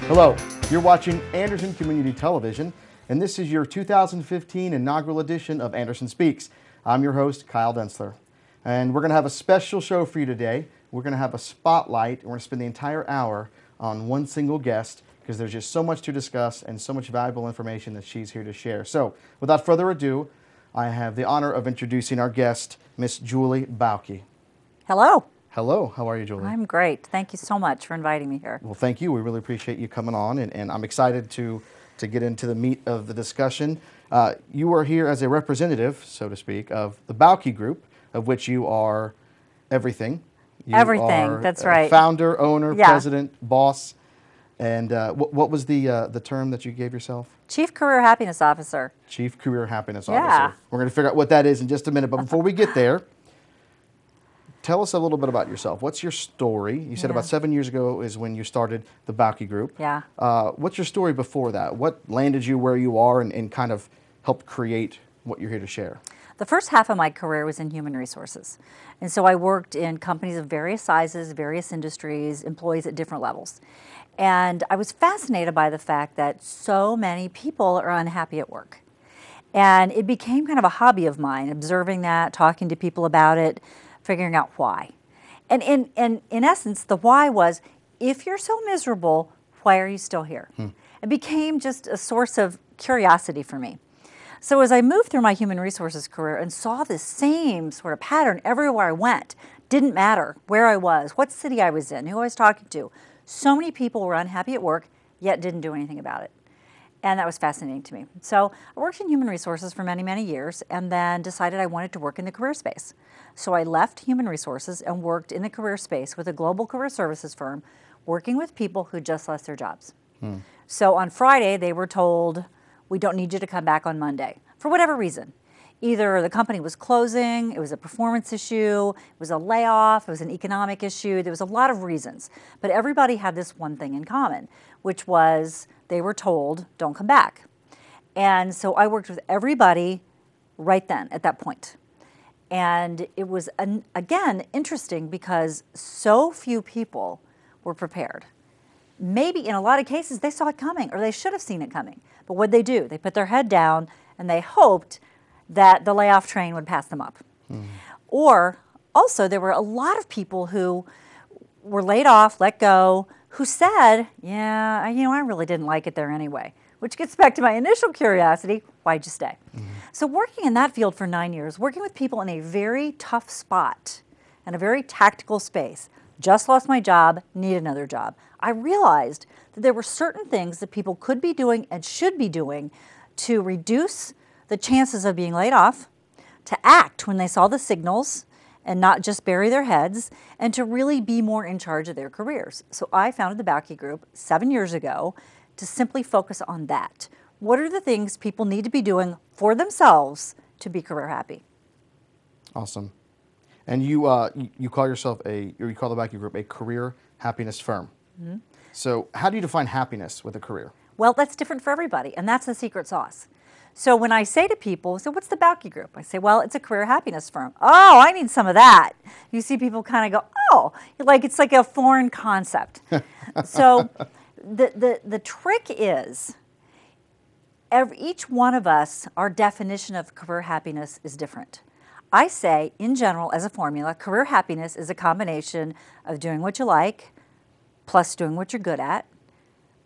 Hello, you're watching Anderson Community Television, and this is your 2015 inaugural edition of Anderson Speaks. I'm your host, Kyle Densler, and we're going to have a special show for you today. We're going to have a spotlight, and we're going to spend the entire hour on one single guest because there's just so much to discuss and so much valuable information that she's here to share. So, without further ado, I have the honor of introducing our guest, Miss Julie Bauke. Hello. Hello, how are you, Julie? I'm great. Thank you so much for inviting me here. Well, thank you. We really appreciate you coming on, and I'm excited to get into the meat of the discussion. You are here as a representative, so to speak, of the Bauke Group, of which you are everything. You Everything, are that's right. Founder, owner, Yeah. president, boss. And what was the term that you gave yourself? Chief Career Happiness Officer. Chief Career Happiness Yeah. Officer. We're going to figure out what that is in just a minute. But before we get there, tell us a little bit about yourself. What's your story? You said Yeah. about 7 years ago is when you started the Bauke Group. Yeah. What's your story before that? What landed you where you are and kind of helped create what you're here to share? The first half of my career was in human resources. And so I worked in companies of various sizes, various industries, employees at different levels. And I was fascinated by the fact that so many people are unhappy at work. And it became kind of a hobby of mine, observing that, talking to people about it, figuring out why. And in essence, the why was, if you're so miserable, why are you still here? It became just a source of curiosity for me. So as I moved through my human resources career and saw this same sort of pattern everywhere I went, didn't matter where I was, what city I was in, who I was talking to, so many people were unhappy at work, yet didn't do anything about it. And that was fascinating to me. So I worked in human resources for many, many years and then decided I wanted to work in the career space. So I left human resources and worked in the career space with a global career services firm, working with people who just lost their jobs. So on Friday, they were told, we don't need you to come back on Monday, for whatever reason. Either the company was closing, it was a performance issue, it was a layoff, it was an economic issue, there was a lot of reasons. But everybody had this one thing in common, which was they were told, don't come back. And so I worked with everybody right then, at that point. And it was, again, interesting because so few people were prepared. Maybe in a lot of cases they saw it coming, or they should have seen it coming. But what did they do? They put their head down and they hoped that the layoff train would pass them up. Or also there were a lot of people who were laid off, let go, who said, yeah, I really didn't like it there anyway. Which gets back to my initial curiosity, why'd you stay? So working in that field for 9 years, working with people in a very tough spot and a very tactical space, just lost my job, need another job. I realized that there were certain things that people could be doing and should be doing to reduce the chances of being laid off, to act when they saw the signals and not just bury their heads, and to really be more in charge of their careers. So I founded the Bauke Group 7 years ago to simply focus on that. What are the things people need to be doing for themselves to be career happy? Awesome. And you call yourself you call the Bauke Group a career happiness firm. So how do you define happiness with a career? Well, that's different for everybody, and that's the secret sauce. So when I say to people, so what's the Bauke Group? I say, well, it's a career happiness firm. Oh, I need some of that. You see people kind of go, oh, it's like a foreign concept. So the trick is, each one of us, our definition of career happiness is different. I say, in general, as a formula, career happiness is a combination of doing what you like, plus doing what you're good at,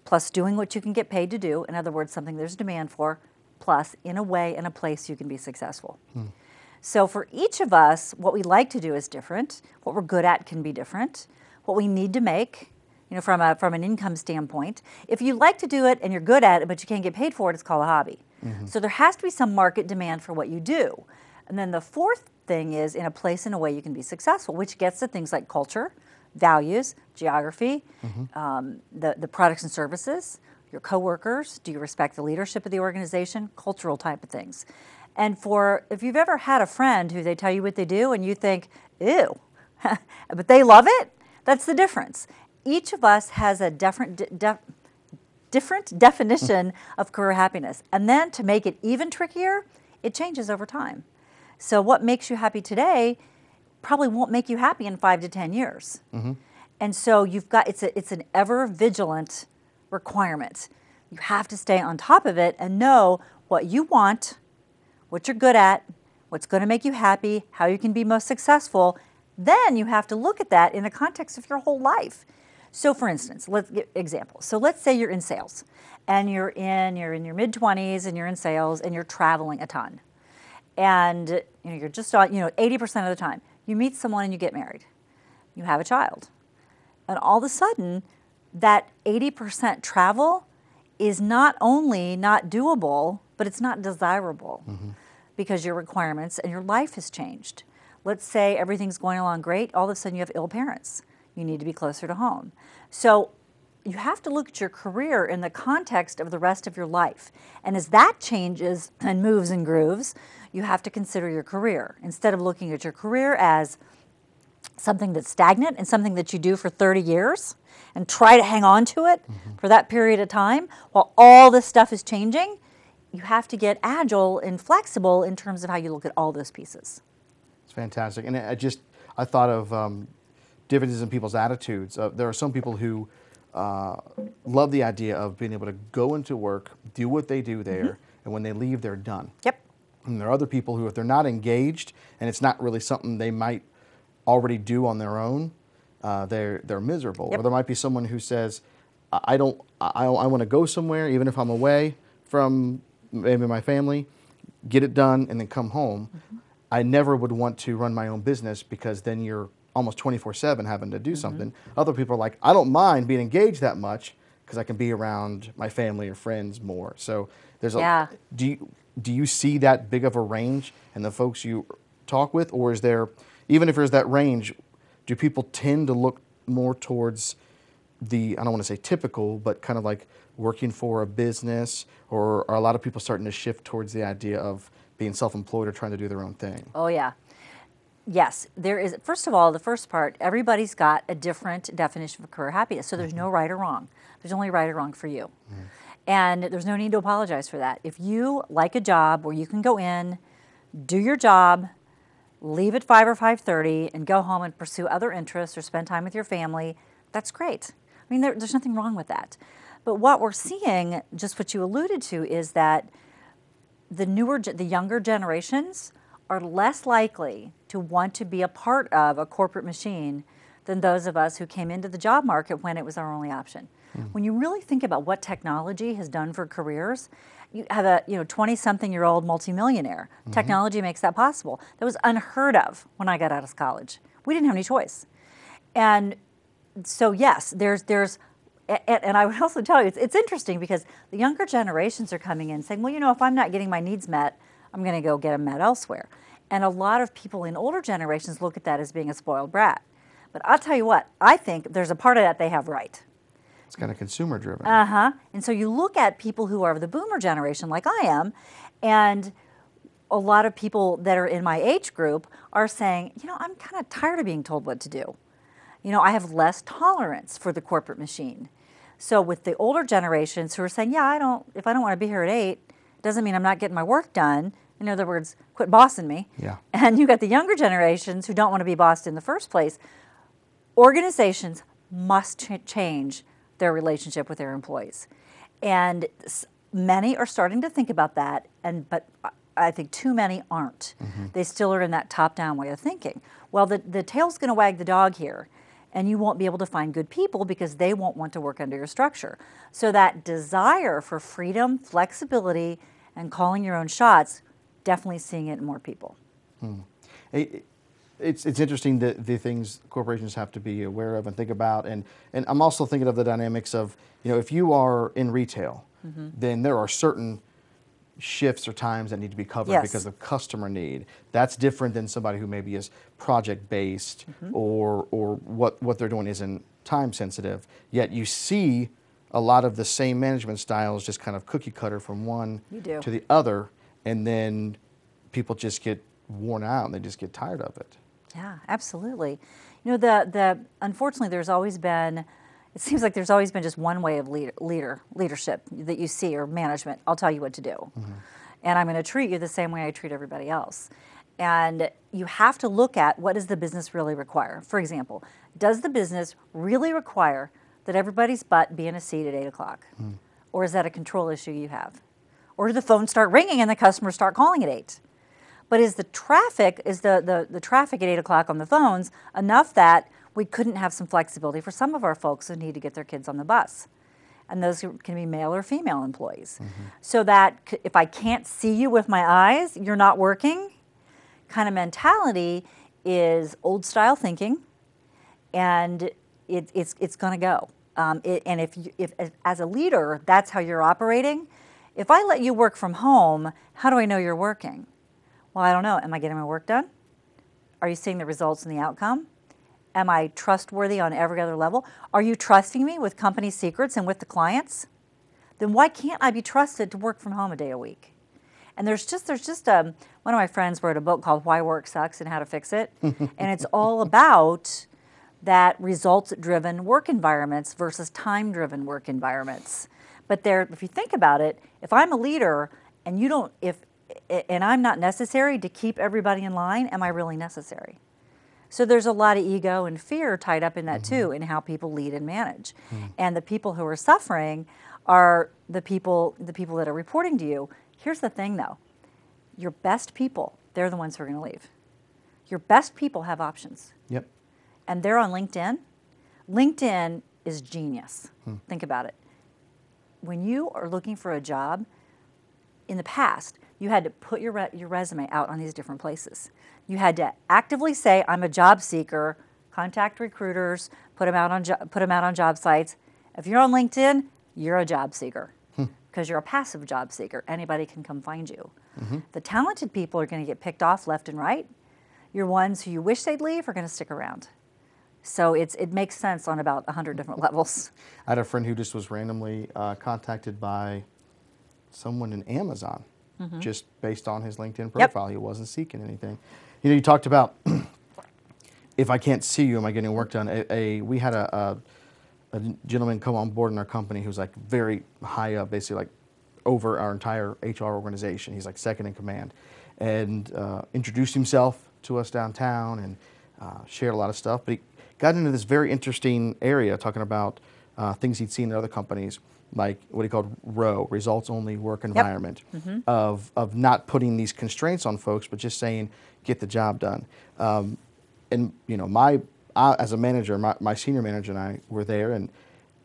plus doing what you can get paid to do, in other words, something there's demand for, plus in a way and a place you can be successful. So for each of us, what we like to do is different. What we're good at can be different. What we need to make, from an income standpoint. If you like to do it and you're good at it, but you can't get paid for it, it's called a hobby. So there has to be some market demand for what you do. And then the fourth thing is in a place and a way you can be successful, which gets to things like culture, values, geography, the products and services, your coworkers, do you respect the leadership of the organization, cultural type of things. And if you've ever had a friend who they tell you what they do and you think, ew, but they love it, that's the difference. Each of us has a different definition of career happiness. And then to make it even trickier, it changes over time. So what makes you happy today probably won't make you happy in 5 to 10 years. And so you've got, it's an ever vigilant requirement. You have to stay on top of it and know what you want, what you're good at, what's going to make you happy, how you can be most successful. Then you have to look at that in the context of your whole life. So for instance, let's get examples. So let's say you're in sales and you're in your mid-20s and you're in sales and you're traveling a ton. And you're just on, 80% of the time. You meet someone and you get married. You have a child. And all of a sudden, that 80% travel is not only not doable, but it's not desirable because your requirements and your life has changed. Let's say everything's going along great. All of a sudden, you have ill parents. You need to be closer to home. So you have to look at your career in the context of the rest of your life. And as that changes and moves and grooves, you have to consider your career. Instead of looking at your career as something that's stagnant and something that you do for 30 years and try to hang on to it for that period of time while all this stuff is changing, you have to get agile and flexible in terms of how you look at all those pieces. It's fantastic. And I thought of differences in people's attitudes. There are some people who love the idea of being able to go into work, do what they do there, and when they leave, they're done. Yep. And there are other people who, if they're not engaged and it's not really something they might already do on their own, they're miserable. Yep. Or there might be someone who says, I want to go somewhere, even if I'm away from maybe my family, get it done, and then come home. I never would want to run my own business because then you're almost 24/7 having to do something. Other people are like, I don't mind being engaged that much because I can be around my family or friends more. So there's do you see that big of a range in the folks you talk with, or is there, even if there's that range, do people tend to look more towards the, I don't want to say typical, but kind of like working for a business, or are a lot of people starting to shift towards the idea of being self-employed or trying to do their own thing? Oh yeah. Yes, there is. First of all, the first part, everybody's got a different definition of career happiness. So there's no right or wrong. There's only right or wrong for you. And there's no need to apologize for that. If you like a job where you can go in, do your job, leave at 5 or 5:30 and go home and pursue other interests or spend time with your family, that's great. I mean, there's nothing wrong with that. But what we're seeing, just what you alluded to, is that the younger generations are less likely to want to be a part of a corporate machine than those of us who came into the job market when it was our only option. When you really think about what technology has done for careers, you have a 20-something-year-old multimillionaire. Technology makes that possible. That was unheard of when I got out of college. We didn't have any choice. And so yes, and I would also tell you, it's interesting because the younger generations are coming in saying, well, if I'm not getting my needs met, I'm going to go get them met elsewhere. And a lot of people in older generations look at that as being a spoiled brat. But I'll tell you what, I think there's a part of that they have right. It's kind of consumer driven. And so you look at people who are of the boomer generation like I am, and a lot of people that are in my age group are saying, I'm kind of tired of being told what to do. I have less tolerance for the corporate machine. So with the older generations who are saying, if I don't want to be here at 8, it doesn't mean I'm not getting my work done. In other words, quit bossing me. Yeah. And you got the younger generations who don't want to be bossed in the first place. Organizations must change their relationship with their employees. And many are starting to think about that, but I think too many aren't. They still are in that top-down way of thinking. Well, the tail's going to wag the dog here, and you won't be able to find good people because they won't want to work under your structure. So that desire for freedom, flexibility, and calling your own shots, definitely seeing it in more people. It's interesting the things corporations have to be aware of and think about, and I'm also thinking of the dynamics of, if you are in retail, then there are certain shifts or times that need to be covered because of customer need. That's different than somebody who maybe is project based or what they're doing isn't time sensitive. Yet you see a lot of the same management styles just kind of cookie cutter from one to the other, and then people just get worn out and they just get tired of it. Yeah, absolutely. Unfortunately, it seems like there's always been just one way of leadership that you see, or management. I'll tell you what to do. And I'm going to treat you the same way I treat everybody else. And you have to look at, what does the business really require? For example, does the business really require that everybody's butt be in a seat at 8 o'clock? Or is that a control issue you have? Or do the phones start ringing and the customers start calling at 8? But is the traffic at 8 o'clock on the phones enough that we couldn't have some flexibility for some of our folks who need to get their kids on the bus? And those can be male or female employees. So that if I can't see you with my eyes, you're not working kind of mentality is old style thinking, and it's going to go. And if as a leader, that's how you're operating, if I let you work from home, how do I know you're working? Well, I don't know. Am I getting my work done? Are you seeing the results and the outcome? Am I trustworthy on every other level? Are you trusting me with company secrets and with the clients? Then why can't I be trusted to work from home a day a week? And there's just one of my friends wrote a book called Why Work Sucks and How to Fix It. And it's all about that results-driven work environments versus time-driven work environments. But if you think about it, if I'm a leader and and I'm not necessary to keep everybody in line, am I really necessary? So there's a lot of ego and fear tied up in that too, in how people lead and manage. And the people who are suffering are the people that are reporting to you. Here's the thing though, your best people, they're the ones who are gonna leave. Your best people have options. Yep. And they're on LinkedIn. LinkedIn is genius. Think about it. When you are looking for a job, in the past, you had to put your resume out on these different places. You had to actively say, I'm a job seeker, contact recruiters, put them out on job sites. If you're on LinkedIn, you're a job seeker because you're a passive job seeker. Anybody can come find you. The talented people are going to get picked off left and right. Your ones who you wish they'd leave are going to stick around. So it makes sense on about 100 different levels. I had a friend who just was randomly contacted by someone in Amazon, just based on his LinkedIn profile. He wasn't seeking anything. You know, you talked about if I can't see you, am I getting work done? We had a gentleman come on board in our company who's like very high up, basically like over our entire HR organization. He's like second in command, and introduced himself to us downtown and shared a lot of stuff. But he got into this very interesting area talking about things he'd seen in other companies, like what he called ROWE, results only work environment, of not putting these constraints on folks, but just saying, get the job done. And you know, as a manager, my senior manager and I were there, and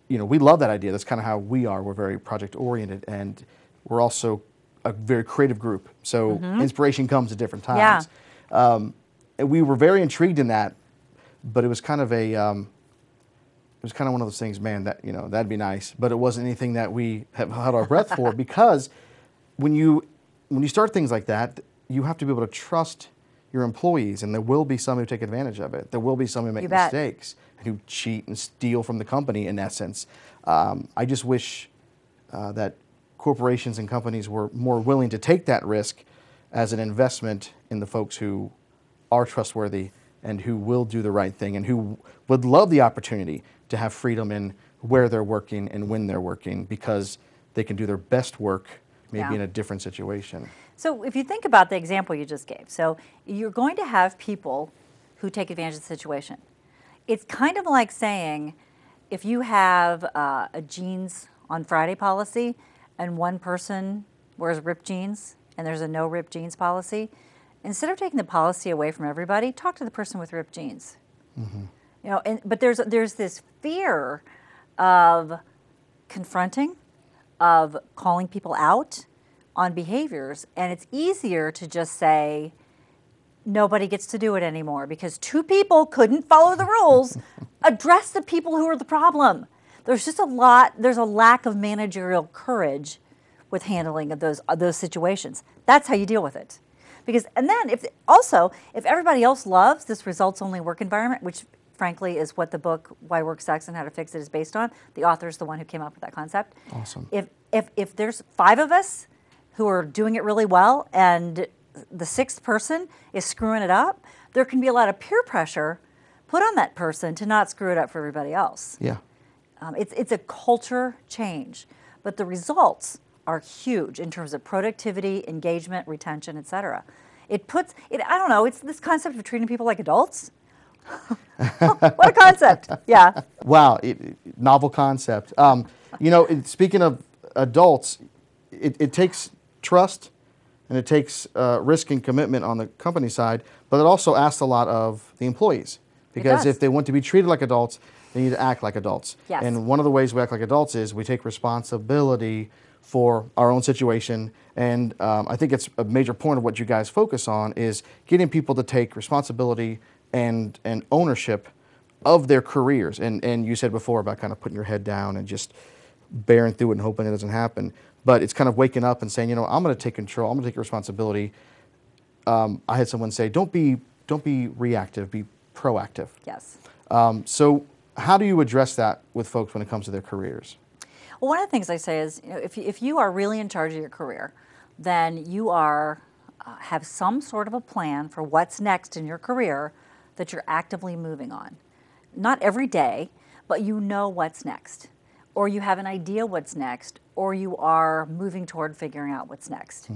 you know, we love that idea. That's kind of how we are. We're very project oriented, and we're also a very creative group. So inspiration comes at different times. And we were very intrigued in that, but it was kind of one of those things, man, that, you know, that'd be nice, but it wasn't anything that we have held our breath for, because when you start things like that, you have to be able to trust your employees, and there will be some who take advantage of it. There will be some who make mistakes and who cheat and steal from the company, in essence. I just wish that corporations and companies were more willing to take that risk as an investment in the folks who are trustworthy and who will do the right thing and who would love the opportunity to have freedom in where they're working and when they're working, because they can do their best work maybe in a different situation. So if you think about the example you just gave, so you're going to have people who take advantage of the situation. It's kind of like saying, if you have a jeans on Friday policy and one person wears ripped jeans and there's a no ripped jeans policy, instead of taking the policy away from everybody, talk to the person with ripped jeans. You know, but there's this fear of confronting, of calling people out on behaviors, and it's easier to just say, nobody gets to do it anymore because two people couldn't follow the rules. Address the people who are the problem. There's just there's a lack of managerial courage with handling of those situations. That's how you deal with it. Because, and then if everybody else loves this results only work environment, which frankly is what the book Why Work Sucks and How to Fix It is based on. The author is the one who came up with that concept. Awesome. If there's 5 of us who are doing it really well and the 6th person is screwing it up, there can be a lot of peer pressure put on that person to not screw it up for everybody else. Yeah. It's a culture change, but the results are huge in terms of productivity, engagement, retention, et cetera. I don't know, it's this concept of treating people like adults. What a concept. Yeah. Wow. novel concept. Speaking of adults, it takes trust and it takes risk and commitment on the company side, but it also asks a lot of the employees. Because if they want to be treated like adults, they need to act like adults. Yes. And one of the ways we act like adults is we take responsibility for our own situation. And I think it's a major point of what you guys focus on is getting people to take responsibility and ownership of their careers. And you said before about kind of putting your head down and just bearing through it and hoping it doesn't happen. But it's kind of waking up and saying, I'm going to take control. I'm going to take responsibility. I had someone say, don't be reactive, be proactive. Yes. So how do you address that with folks when it comes to their careers? Well, one of the things I say is, if you are really in charge of your career, then you have some sort of a plan for what's next in your career that you're actively moving on. Not every day, but you know what's next, or you have an idea what's next, or you are moving toward figuring out what's next.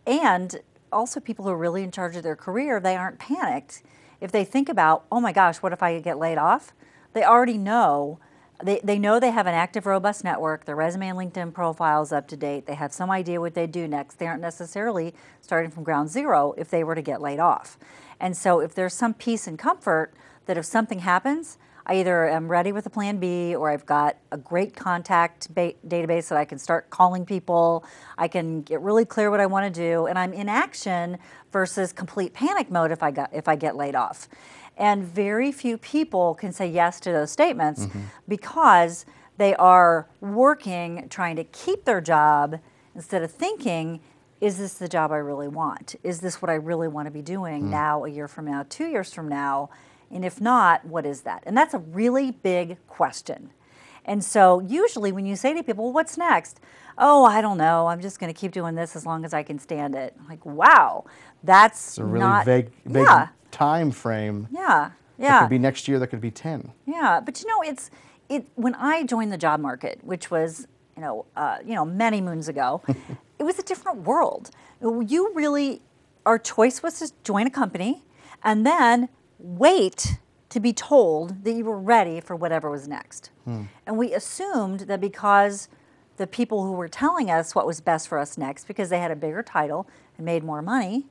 And also people who are really in charge of their career, they aren't panicked. If they think about, oh my gosh, what if I get laid off? They already know. They know they have an active, robust network. Their resume and LinkedIn profile is up to date. They have some idea what they do next. They aren't necessarily starting from ground zero if they were to get laid off. And so if there's some peace and comfort that if something happens, I either am ready with a plan B, or I've got a great contact database that I can start calling people. I can get really clear what I want to do, and I'm in action versus complete panic mode if I get laid off. And very few people can say yes to those statements because they are working, trying to keep their job instead of thinking, is this the job I really want? Is this what I really want to be doing now, a year from now, 2 years from now? And if not, what is that? And that's a really big question. And so usually when you say to people, well, what's next? Oh, I don't know. I'm just going to keep doing this as long as I can stand it. I'm like, wow, that's a really not vague time frame. Yeah. That could be next year, that could be 10. Yeah, but when I joined the job market, which was many moons ago, it was a different world. Our choice was to join a company and then wait to be told that you were ready for whatever was next. And we assumed that because the people who were telling us what was best for us next, because they had a bigger title and made more money,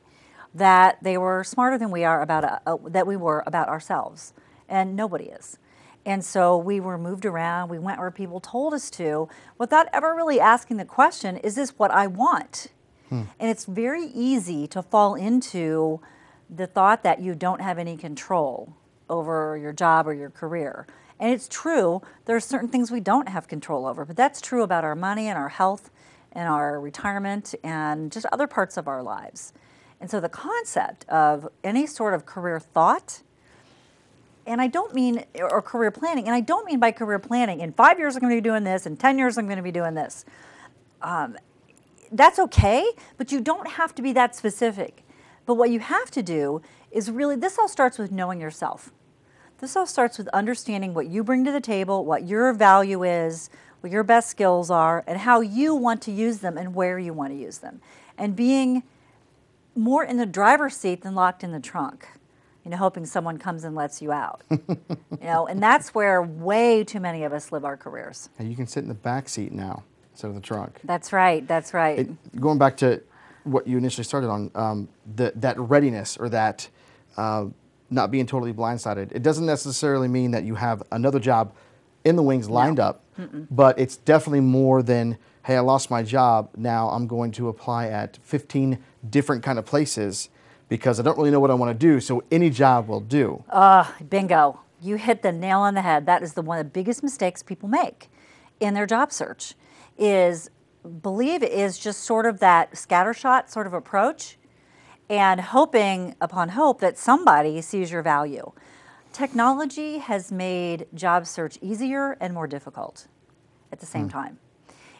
that they were smarter than we were about ourselves. And nobody is. And so we were moved around, we went where people told us to, without ever really asking the question, is this what I want? And it's very easy to fall into the thought that you don't have any control over your job or your career. And it's true, there are certain things we don't have control over, but that's true about our money and our health and our retirement and just other parts of our lives. And so the concept of any sort of career thought, and I don't mean, or career planning, and I don't mean by career planning, in 5 years I'm going to be doing this, in 10 years I'm going to be doing this. That's okay, but you don't have to be that specific. But what you have to do is really, this all starts with knowing yourself. This all starts with understanding what you bring to the table, what your value is, what your best skills are, and how you want to use them and where you want to use them. And being more in the driver's seat than locked in the trunk, hoping someone comes and lets you out. And that's where way too many of us live our careers. And you can sit in the back seat now instead of the trunk. That's right, that's right. Going back to what you initially started on, that readiness or that not being totally blindsided. It doesn't necessarily mean that you have another job in the wings lined up, but it's definitely more than, hey, I lost my job, now I'm going to apply at 15 different kind of places because I don't really know what I want to do, so any job will do. Bingo. You hit the nail on the head. That is one of the biggest mistakes people make in their job search is just sort of that scattershot sort of approach and hoping upon hope that somebody sees your value. Technology has made job search easier and more difficult at the same time.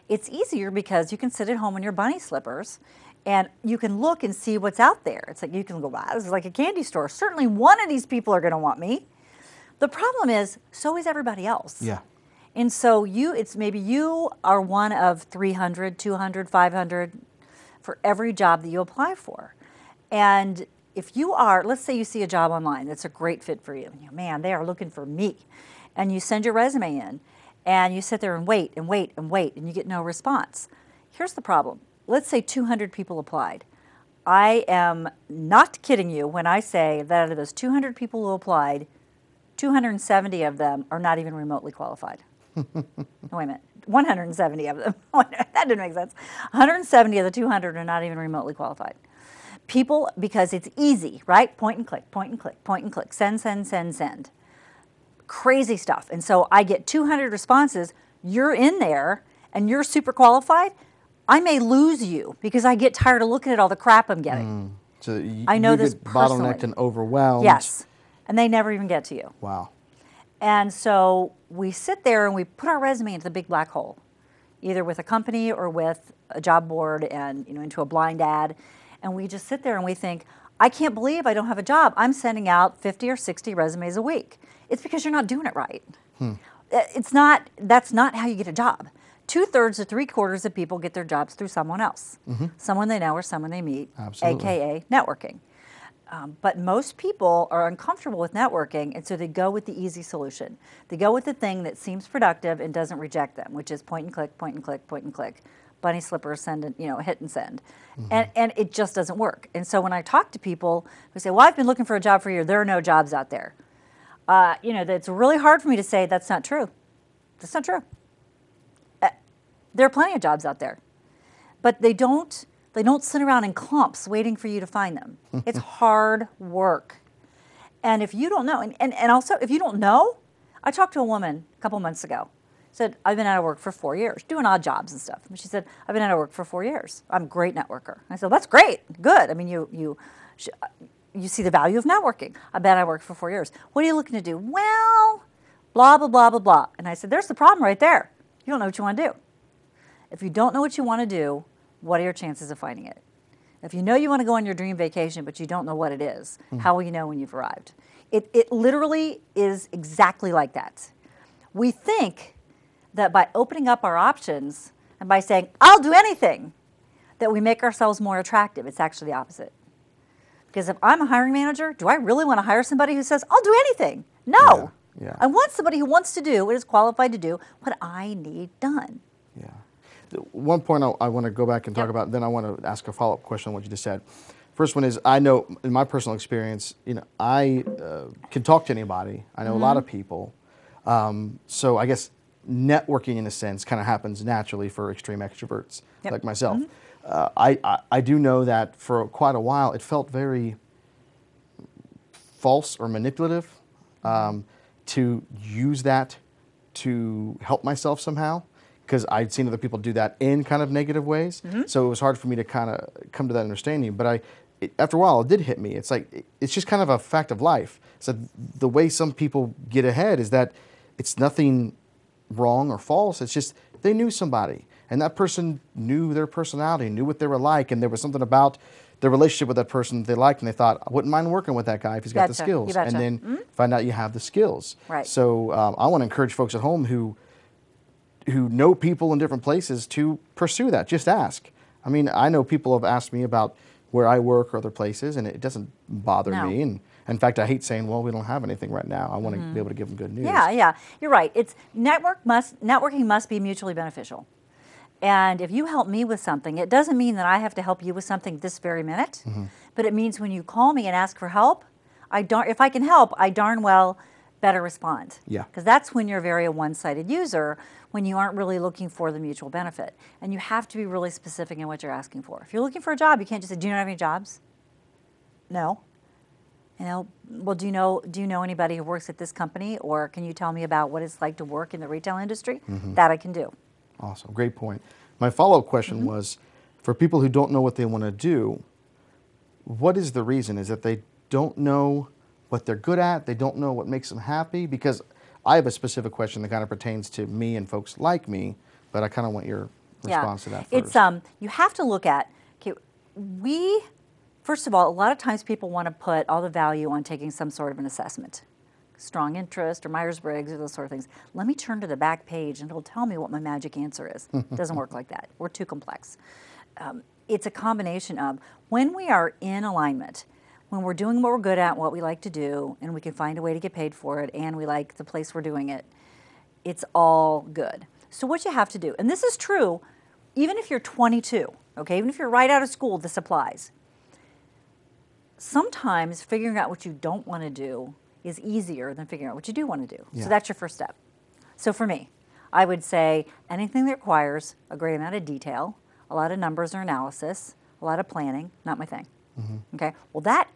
It's easier because you can sit at home in your bunny slippers and you can look and see what's out there. It's like you can go, wow, this is like a candy store. Certainly one of these people are going to want me. The problem is, so is everybody else. Yeah. And so maybe you are one of 300, 200, 500 for every job that you apply for. And if you are, let's say you see a job online that's a great fit for you. Man, they are looking for me. And you send your resume in. And you sit there and wait and wait and wait, and you get no response. Here's the problem. Let's say 200 people applied. I am not kidding you when I say that out of those 200 people who applied, 270 of them are not even remotely qualified. Wait a minute. 170 of them. That didn't make sense. 170 of the 200 are not even remotely qualified. People, because it's easy, right? Point and click, point and click, point and click, send, send, send, send. Crazy stuff. And so I get 200 responses. You're in there and you're super qualified. I may lose you because I get tired of looking at all the crap I'm getting. So I know you this get personally. bottlenecked and overwhelmed. Yes. And they never even get to you. Wow. And so we sit there and we put our resume into the big black hole, either with a company or with a job board and into a blind ad. And we just sit there and we think, I can't believe I don't have a job. I'm sending out 50 or 60 resumes a week. It's because you're not doing it right. That's not how you get a job. 2/3 to 3/4 of people get their jobs through someone else, someone they know or someone they meet, Absolutely. AKA networking. But most people are uncomfortable with networking, and so they go with the easy solution. They go with the thing that seems productive and doesn't reject them, which is point and click, point and click, point and click, bunny slippers, send and hit and send, and it just doesn't work. And so when I talk to people who say, "Well, I've been looking for a job for a year. There are no jobs out there," that's really hard for me to say that's not true. That's not true. There are plenty of jobs out there, but they don't sit around in clumps waiting for you to find them. It's hard work. And if you don't know, and also if you don't know, I talked to a woman a couple months ago. Said, I've been out of work for 4 years, doing odd jobs and stuff. And she said, I've been out of work for 4 years. I'm a great networker. I said, that's great, good. I mean, you see the value of networking. I've been out of work for 4 years. What are you looking to do? Well, blah, blah, blah, blah, blah. And I said, there's the problem right there. You don't know what you want to do. If you don't know what you want to do, what are your chances of finding it? If you know you want to go on your dream vacation, but you don't know what it is, how will you know when you've arrived? It literally is exactly like that. We think that by opening up our options and by saying, I'll do anything, that we make ourselves more attractive. It's actually the opposite. Because if I'm a hiring manager, do I really want to hire somebody who says, I'll do anything? No. Yeah. I want somebody who wants to do, and is qualified to do, what I need done. Yeah. One point I want to go back and talk about, then I want to ask a follow-up question on what you just said. First one is, I know in my personal experience, I can talk to anybody. I know a lot of people. So I guess networking in a sense kind of happens naturally for extreme extroverts like myself. I do know that for quite a while it felt very false or manipulative to use that to help myself somehow, because I'd seen other people do that in kind of negative ways. So it was hard for me to kind of come to that understanding. But after a while, it did hit me. It's like, it's just kind of a fact of life. So the way some people get ahead is that it's nothing wrong or false. It's just they knew somebody, and that person knew their personality, knew what they were like, and there was something about their relationship with that person that they liked, and they thought, I wouldn't mind working with that guy if he's got the skills. And then find out you have the skills. Right. So I want to encourage folks at home who know people in different places to pursue that. Just ask. I mean, I know people have asked me about where I work or other places, and it doesn't bother me. And in fact, I hate saying, well, we don't have anything right now. I want to be able to give them good news. Yeah, you're right. Networking must be mutually beneficial. And if you help me with something, it doesn't mean that I have to help you with something this very minute, but it means when you call me and ask for help, if I can help, I darn well better respond. Yeah. Because that's when you're very a one-sided user, when you aren't really looking for the mutual benefit. And you have to be really specific in what you're asking for. If you're looking for a job, you can't just say, do you not have any jobs? No. Well, do you know anybody who works at this company, or can you tell me about what it's like to work in the retail industry? That I can do. Awesome, great point. My follow-up question was, for people who don't know what they want to do, what is the reason? Is that they don't know what they're good at? They don't know what makes them happy? Because I have a specific question that kind of pertains to me and folks like me, but I kind of want your response to that first. It's you have to look at, first of all, a lot of times people want to put all the value on taking some sort of an assessment. Strong interest or Myers-Briggs or those sort of things. Let me turn to the back page and it'll tell me what my magic answer is. It doesn't work like that. We're too complex. It's a combination of when we are in alignment, when we're doing what we're good at, what we like to do, and we can find a way to get paid for it, and we like the place we're doing it, it's all good. So what you have to do, and this is true even if you're 22, okay, even if you're right out of school, this applies. Sometimes figuring out what you don't want to do is easier than figuring out what you do want to do. Yeah. So that's your first step. So for me, I would say anything that requires a great amount of detail, a lot of numbers or analysis, a lot of planning, not my thing. Okay, well that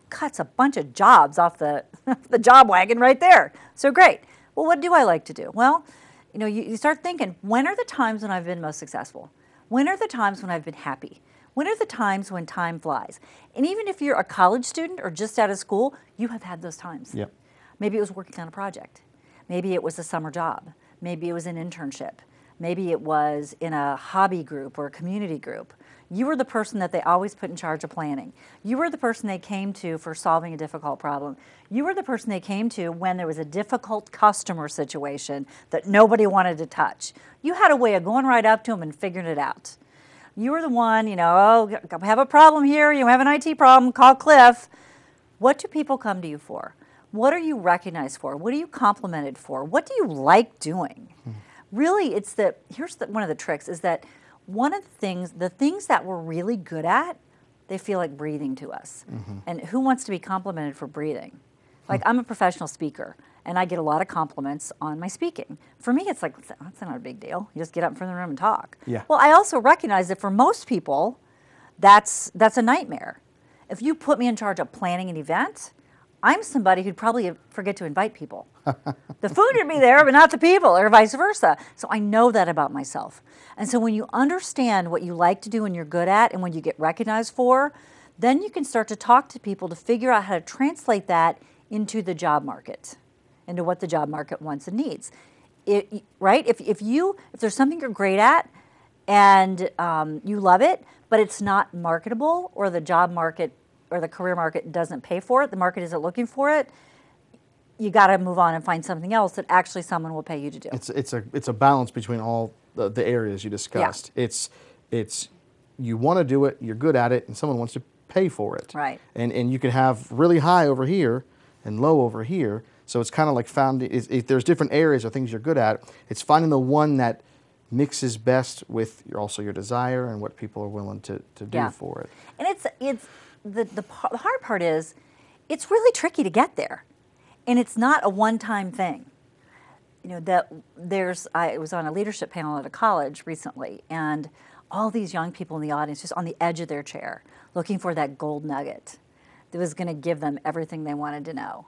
cuts a bunch of jobs off the, the job wagon right there. So great. Well, what do I like to do? Well, you start thinking, when are the times when I've been most successful? When are the times when I've been happy? When are the times when time flies? And even if you're a college student or just out of school, you have had those times. Yep. Maybe it was working on a project. Maybe it was a summer job. Maybe it was an internship. Maybe it was in a hobby group or a community group. You were the person that they always put in charge of planning. You were the person they came to for solving a difficult problem. You were the person they came to when there was a difficult customer situation that nobody wanted to touch. You had a way of going right up to them and figuring it out. You were the one, oh, I have a problem here, you have an IT problem, call Cliff. What do people come to you for? What are you recognized for? What are you complimented for? What do you like doing? Really, here's one of the tricks is that one of the things that we're really good at, they feel like breathing to us. And who wants to be complimented for breathing? Like I'm a professional speaker and I get a lot of compliments on my speaking. For me, it's like, that's not a big deal. You just get up in front of the room and talk. Yeah. Well, I also recognize that for most people, that's a nightmare. If you put me in charge of planning an event, I'm somebody who'd probably forget to invite people. The food would be there, but not the people, or vice versa. So I know that about myself. And so when you understand what you like to do and you're good at and when you get recognized for, then you can start to talk to people to figure out how to translate that into the job market, into what the job market wants and needs. Right? If there's something you're great at and you love it, but it's not marketable or the job market or the career market doesn't pay for it, the market isn't looking for it, you got to move on and find something else that actually someone will pay you to do. It's a balance between all the areas you discussed. Yeah. It's you want to do it, you're good at it, and someone wants to pay for it. Right. And you can have really high over here and low over here. So it's kind of like if there's different areas or things you're good at, it's finding the one that mixes best with your desire and what people are willing to do for it. And the hard part is it's really tricky to get there. And it's not a one-time thing. I was on a leadership panel at a college recently, and all these young people in the audience just on the edge of their chair looking for that gold nugget that was going to give them everything they wanted to know.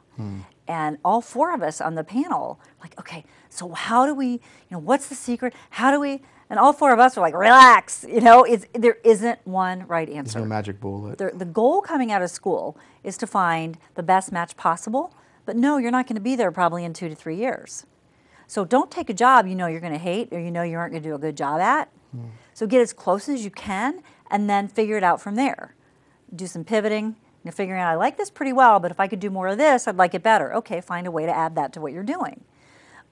And all four of us on the panel, like, okay, so how do we, what's the secret? How do we, and all four of us were like, relax, there isn't one right answer. There's no magic bullet. The goal coming out of school is to find the best match possible, but no, you're not going to be there probably in 2 to 3 years. So don't take a job you're going to hate or you aren't going to do a good job at. So get as close as you can and then figure it out from there. Do some pivoting, figuring out, I like this pretty well, but if I could do more of this, I'd like it better. Okay, find a way to add that to what you're doing.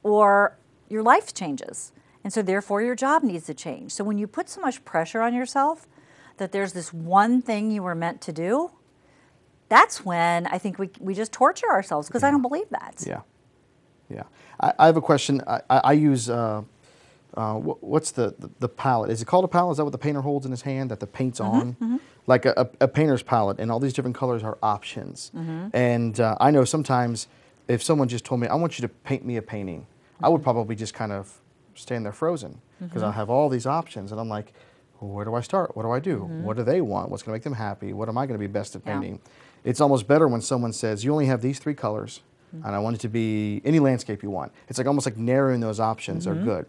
Or your life changes, and so therefore your job needs to change. So when you put so much pressure on yourself that there's this one thing you were meant to do, that's when I think we just torture ourselves because I don't believe that. Yeah. I have a question. I use, what's the palette? Is it called a palette? Is that what the painter holds in his hand that the paint's on? Like a painter's palette, and all these different colors are options. And I know sometimes if someone just told me, I want you to paint me a painting, I would probably just kind of stand there frozen because I have all these options, and I'm like, well, where do I start? What do I do? What do they want? What's going to make them happy? What am I going to be best at painting? It's almost better when someone says, you only have these 3 colors, and I want it to be any landscape you want. It's like almost like narrowing those options are good.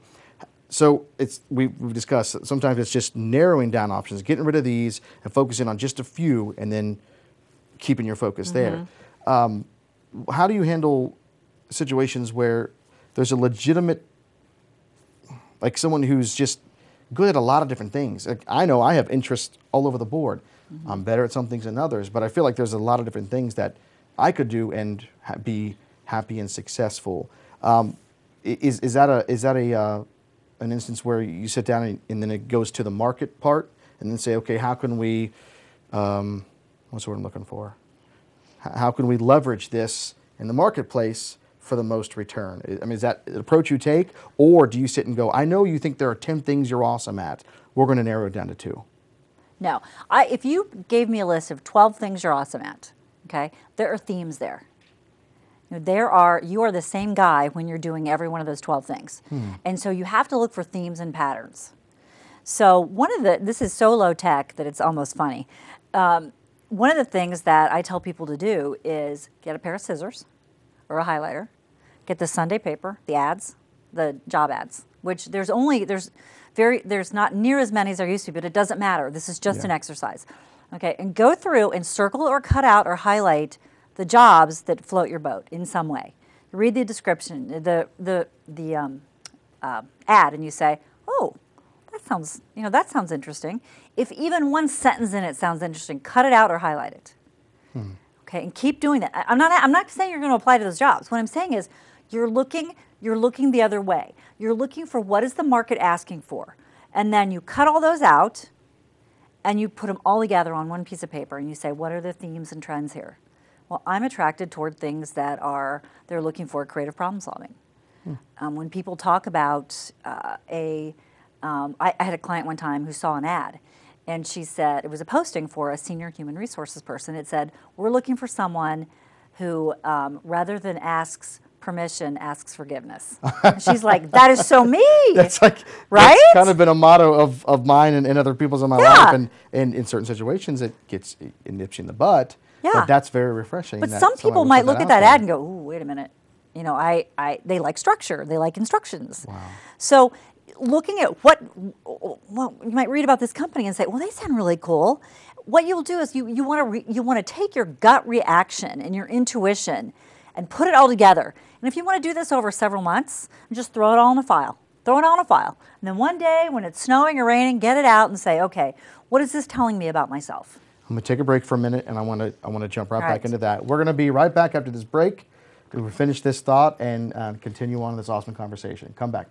So we've discussed, sometimes it's just narrowing down options, getting rid of these and focusing on just a few and then keeping your focus there. How do you handle situations where there's a legitimate, like someone who's just good at a lot of different things? Like I know I have interests all over the board. I'm better at some things than others, but I feel like there's a lot of different things that I could do and be happy and successful. Is that an instance where you sit down and then it goes to the market part and then say, okay, how can we, what's the word I'm looking for? How can we leverage this in the marketplace for the most return? I mean, is that the approach you take, or do you sit and go, I know you think there are 10 things you're awesome at. We're going to narrow it down to 2. No, if you gave me a list of 12 things you're awesome at, okay, there are themes there. You are the same guy when you're doing every one of those 12 things. And so you have to look for themes and patterns. So this is so low tech that it's almost funny. One of the things that I tell people to do is get a pair of scissors or a highlighter, get the Sunday paper, the ads, the job ads, which there's not near as many as there used to be, but it doesn't matter. This is just an exercise. Okay, and go through and circle or cut out or highlight the jobs that float your boat in some way. You read the description, the ad, and you say, "Oh, that sounds interesting." If even one sentence in it sounds interesting, cut it out or highlight it. Okay, and keep doing that. I'm not saying you're going to apply to those jobs. What I'm saying is, you're looking the other way. You're looking for what is the market asking for, and then you cut all those out, and you put them all together on one piece of paper, and you say, what are the themes and trends here? Well, I'm attracted toward things that they're looking for creative problem solving. When people talk about I had a client one time who saw an ad, and she said, it was a posting for a senior human resources person. It said, we're looking for someone who, rather than asks permission, asks forgiveness. And she's like, that is so me. That's right? That's kind of been a motto of mine and other people's in my life. And in certain situations, it nips you in the butt. Yeah. But that's very refreshing. But some people might look at that ad and go, ooh, wait a minute. They like structure. They like instructions. Wow. So looking at what you might read about this company and say, well, they sound really cool. What you'll do is you want to take your gut reaction and your intuition and put it all together. And if you want to do this over several months, just throw it all in a file. Throw it all in a file. And then one day when it's snowing or raining, get it out and say, okay, what is this telling me about myself? I'm going to take a break for a minute, and I want to jump right back into that. We're going to be right back after this break. We'll finish this thought and continue on this awesome conversation. Come back.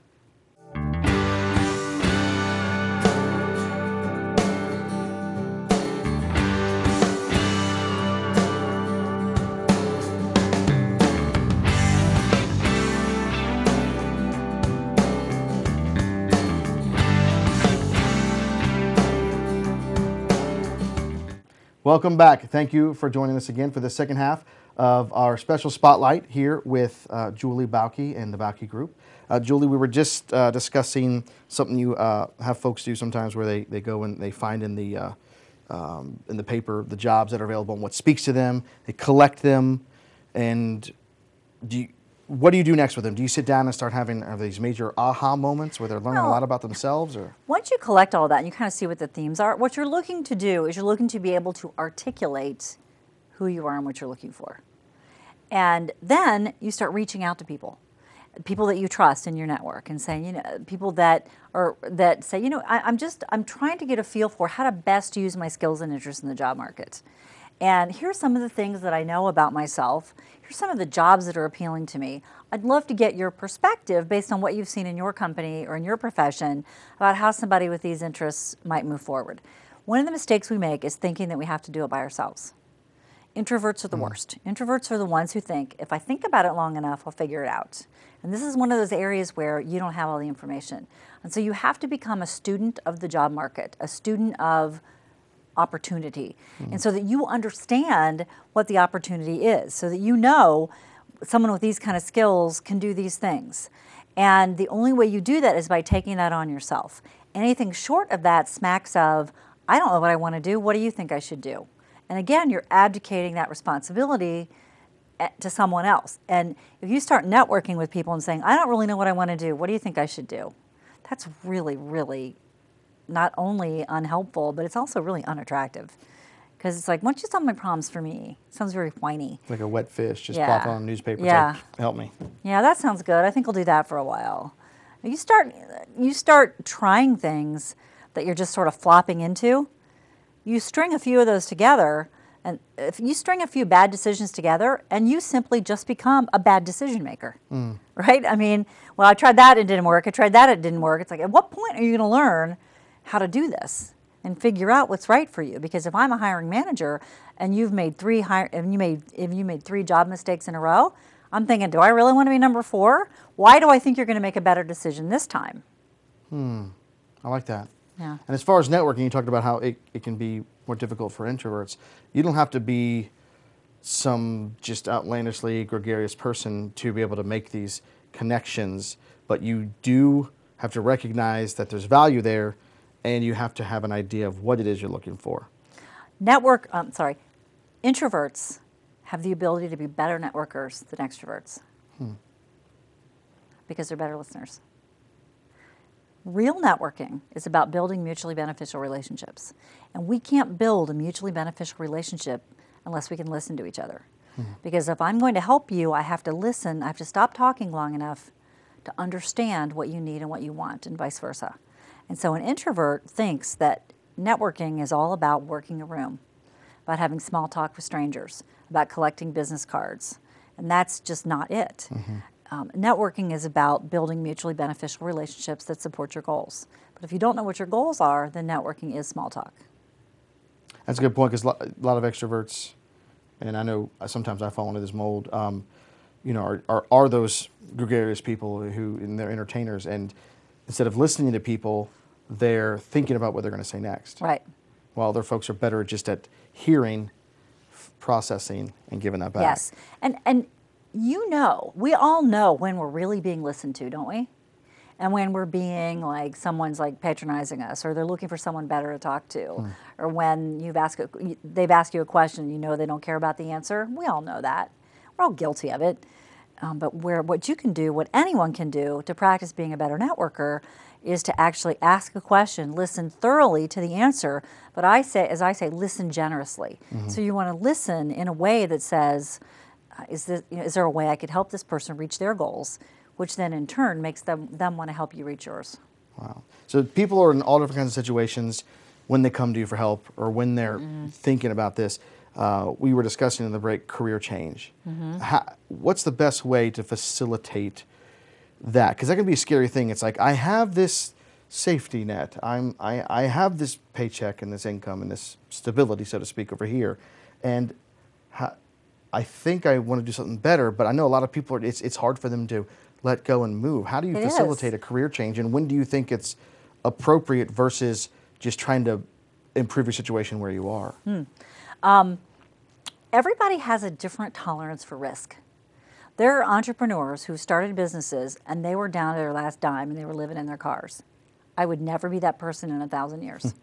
Welcome back. Thank you for joining us again for the second half of our special spotlight here with Julie Bauke and the Bauke Group. Julie, we were just discussing something you have folks do sometimes where they go and they find in the paper the jobs that are available and what speaks to them. They collect them, and what do you do next with them? Do you sit down and start having these major aha moments where they're learning a lot about themselves? Or once you collect all that and you kind of see what the themes are, what you're looking to do is you're looking to be able to articulate who you are and what you're looking for. And then you start reaching out to people that you trust in your network and saying, people that say, I'm trying to get a feel for how to best use my skills and interests in the job market. And here's some of the things that I know about myself. Here's some of the jobs that are appealing to me. I'd love to get your perspective based on what you've seen in your company or in your profession about how somebody with these interests might move forward. One of the mistakes we make is thinking that we have to do it by ourselves. Introverts are the worst. Introverts are the ones who think, if I think about it long enough, I'll figure it out. And this is one of those areas where you don't have all the information. And so you have to become a student of the job market, a student of opportunity. And so that you understand what the opportunity is, so that you know someone with these kind of skills can do these things. And the only way you do that is by taking that on yourself. Anything short of that smacks of, I don't know what I want to do, what do you think I should do? And again, you're abdicating that responsibility to someone else. And if you start networking with people and saying, I don't really know what I want to do, what do you think I should do? That's really, really not only unhelpful, but it's also really unattractive. Because it's like, why don't you solve my problems for me? It sounds very whiny. Like a wet fish, just plop on a newspaper. Yeah. Like, help me. Yeah, that sounds good. I think I'll do that for a while. You start trying things that you're just sort of flopping into. You string a few of those together, and if you string a few bad decisions together, and you simply just become a bad decision maker, right? I mean, well, I tried that, it didn't work. I tried that, it didn't work. It's like, at what point are you going to learn how to do this and figure out what's right for you? Because if I'm a hiring manager and you've made three job mistakes in a row, I'm thinking, do I really want to be number 4? Why do I think you're going to make a better decision this time? I like that. Yeah. And as far as networking, you talked about how it can be more difficult for introverts. You don't have to be some just outlandishly gregarious person to be able to make these connections, but you do have to recognize that there's value there, and you have to have an idea of what it is you're looking for. Introverts have the ability to be better networkers than extroverts because they're better listeners. Real networking is about building mutually beneficial relationships. And we can't build a mutually beneficial relationship unless we can listen to each other. Because if I'm going to help you, I have to listen. I have to stop talking long enough to understand what you need and what you want, and vice versa. And so an introvert thinks that networking is all about working a room, about having small talk with strangers, about collecting business cards. And that's just not it. Networking is about building mutually beneficial relationships that support your goals. But if you don't know what your goals are, then networking is small talk. That's a good point, because a lot of extroverts, and I know sometimes I fall into this mold, are those gregarious people who, and they're entertainers, and instead of listening to people, they're thinking about what they're going to say next. Right. While other folks are better just at hearing, processing, and giving that back. Yes. And we all know when we're really being listened to, don't we? And when we're being like, someone's like patronizing us, or they're looking for someone better to talk to, or when they've asked you a question, they don't care about the answer. We all know that. We're all guilty of it. But what you can do, what anyone can do to practice being a better networker, is to actually ask a question, listen thoroughly to the answer, but as I say, listen generously. So you want to listen in a way that says, is there a way I could help this person reach their goals, which then in turn makes them want to help you reach yours. Wow. So people are in all different kinds of situations when they come to you for help, or when they're thinking about this. We were discussing in the break career change. What's the best way to facilitate that? Because that can be a scary thing. It's like, I have this safety net. I have this paycheck and this income and this stability, so to speak, over here. And I think I want to do something better, but I know a lot of people, it's hard for them to let go and move. How do you facilitate a career change, and when do you think it's appropriate versus just trying to improve your situation where you are? Everybody has a different tolerance for risk. There are entrepreneurs who started businesses and they were down to their last dime and they were living in their cars. I would never be that person in 1,000 years.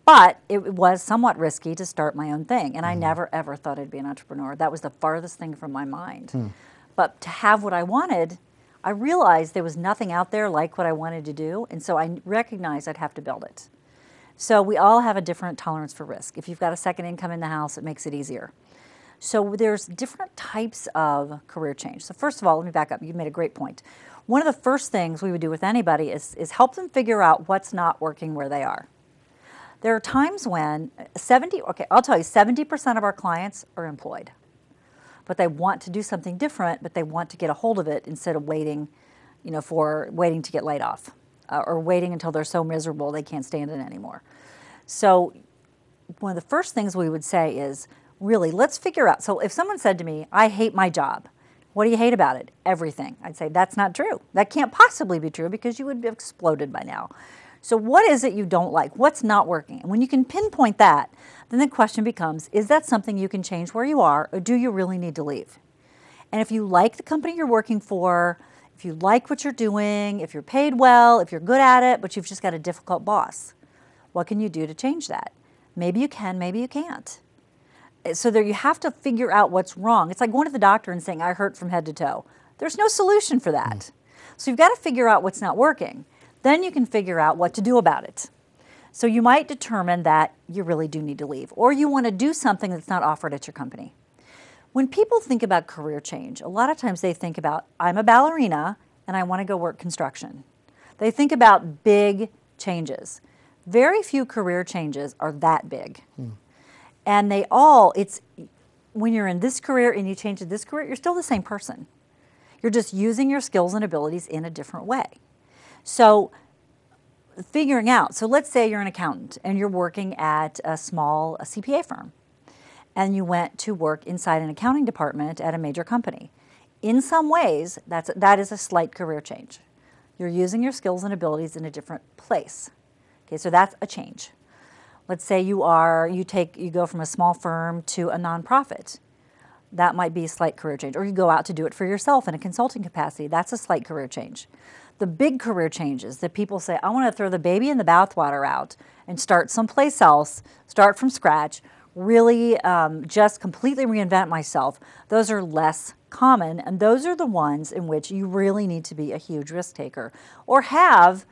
But it was somewhat risky to start my own thing, and I never ever thought I'd be an entrepreneur. That was the farthest thing from my mind. But to have what I wanted, I realized there was nothing out there like what I wanted to do, and so I recognized I'd have to build it. So we all have a different tolerance for risk. If you've got a second income in the house, it makes it easier. So there's different types of career change. So first of all, let me back up. You made a great point. One of the first things we would do with anybody is help them figure out what's not working where they are. There are times when 70% of our clients are employed, but they want to do something different, but they want to get a hold of it instead of waiting to get laid off, or waiting until they're so miserable they can't stand it anymore. So one of the first things we would say is, really, let's figure out. So if someone said to me, I hate my job, what do you hate about it? Everything. I'd say, that's not true. That can't possibly be true, because you would have exploded by now. So what is it you don't like? What's not working? And when you can pinpoint that, then the question becomes, is that something you can change where you are, or do you really need to leave? And if you like the company you're working for, if you like what you're doing, if you're paid well, if you're good at it, but you've just got a difficult boss, what can you do to change that? Maybe you can, maybe you can't. So there you have to figure out what's wrong. It's like going to the doctor and saying, I hurt from head to toe. There's no solution for that. So you've got to figure out what's not working. Then you can figure out what to do about it. So you might determine that you really do need to leave, or you want to do something that's not offered at your company. When people think about career change, a lot of times they think about, I'm a ballerina and I want to go work construction. They think about big changes. Very few career changes are that big. And when you're in this career and you change to this career, you're still the same person. You're just using your skills and abilities in a different way. So figuring out, so let's say you're an accountant and you're working at a small CPA firm, and you went to work inside an accounting department at a major company. in some ways, that is a slight career change. You're using your skills and abilities in a different place. Okay, so that's a change. Let's say you go from a small firm to a nonprofit. That might be a slight career change. Or you go out to do it for yourself in a consulting capacity. That's a slight career change. The big career changes that people say, I want to throw the baby in the bathwater out and start someplace else, start from scratch, really just completely reinvent myself. Those are less common, and those are the ones in which you really need to be a huge risk taker or have